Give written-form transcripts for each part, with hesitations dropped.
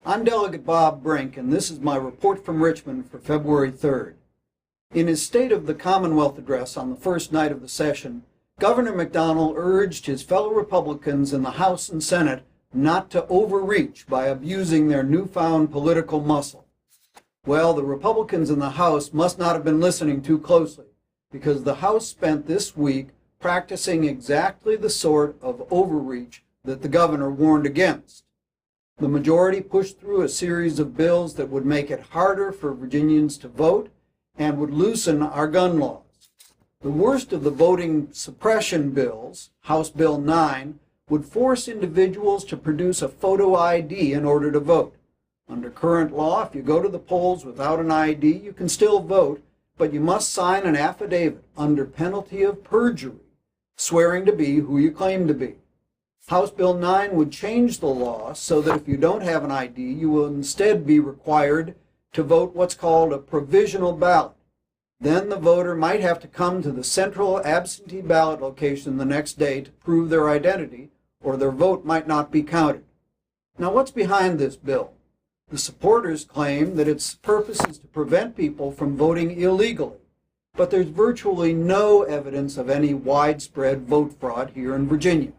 I'm Delegate Bob Brink, and this is my report from Richmond for February 3rd. In his State of the Commonwealth address on the first night of the session, Governor McDonnell urged his fellow Republicans in the House and Senate not to overreach by abusing their newfound political muscle. Well, the Republicans in the House must not have been listening too closely, because the House spent this week practicing exactly the sort of overreach that the governor warned against. The majority pushed through a series of bills that would make it harder for Virginians to vote and would loosen our gun laws. The worst of the voting suppression bills, House Bill 9, would force individuals to produce a photo ID in order to vote. Under current law, if you go to the polls without an ID, you can still vote, but you must sign an affidavit under penalty of perjury, swearing to be who you claim to be. House Bill 9 would change the law so that if you don't have an ID, you will instead be required to vote what's called a provisional ballot. Then the voter might have to come to the central absentee ballot location the next day to prove their identity, or their vote might not be counted. Now, what's behind this bill? The supporters claim that its purpose is to prevent people from voting illegally, but there's virtually no evidence of any widespread vote fraud here in Virginia.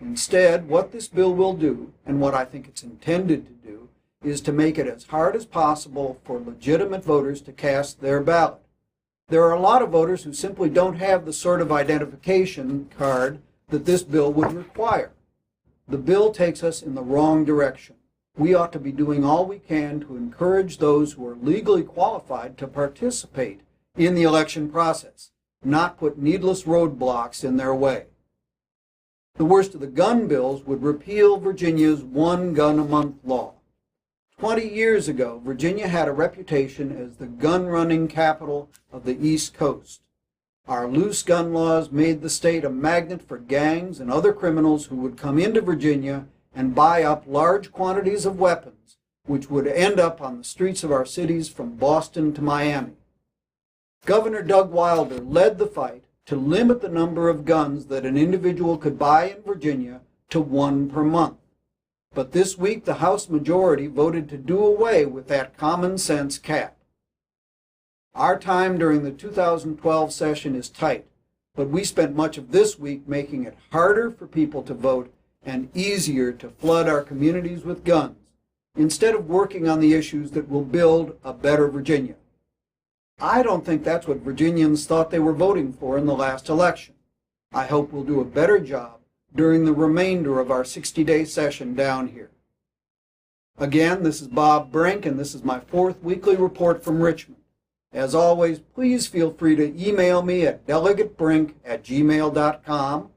Instead, what this bill will do, and what I think it's intended to do, is to make it as hard as possible for legitimate voters to cast their ballot. There are a lot of voters who simply don't have the sort of identification card that this bill would require. The bill takes us in the wrong direction. We ought to be doing all we can to encourage those who are legally qualified to participate in the election process, not put needless roadblocks in their way. The worst of the gun bills would repeal Virginia's one gun a month law. 20 years ago, Virginia had a reputation as the gun-running capital of the East Coast. Our loose gun laws made the state a magnet for gangs and other criminals who would come into Virginia and buy up large quantities of weapons, which would end up on the streets of our cities from Boston to Miami. Governor Doug Wilder led the fight to limit the number of guns that an individual could buy in Virginia to one per month. But this week, the House majority voted to do away with that common sense cap. Our time during the 2012 session is tight, but we spent much of this week making it harder for people to vote and easier to flood our communities with guns, instead of working on the issues that will build a better Virginia. I don't think that's what Virginians thought they were voting for in the last election. I hope we'll do a better job during the remainder of our 60-day session down here. Again, this is Bob Brink, and this is my fourth weekly report from Richmond. As always, please feel free to email me at delegatebrink@gmail.com,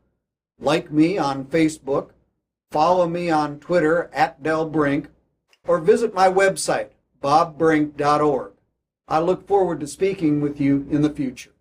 like me on Facebook, follow me on Twitter @DelBrink, or visit my website, bobbrink.org. I look forward to speaking with you in the future.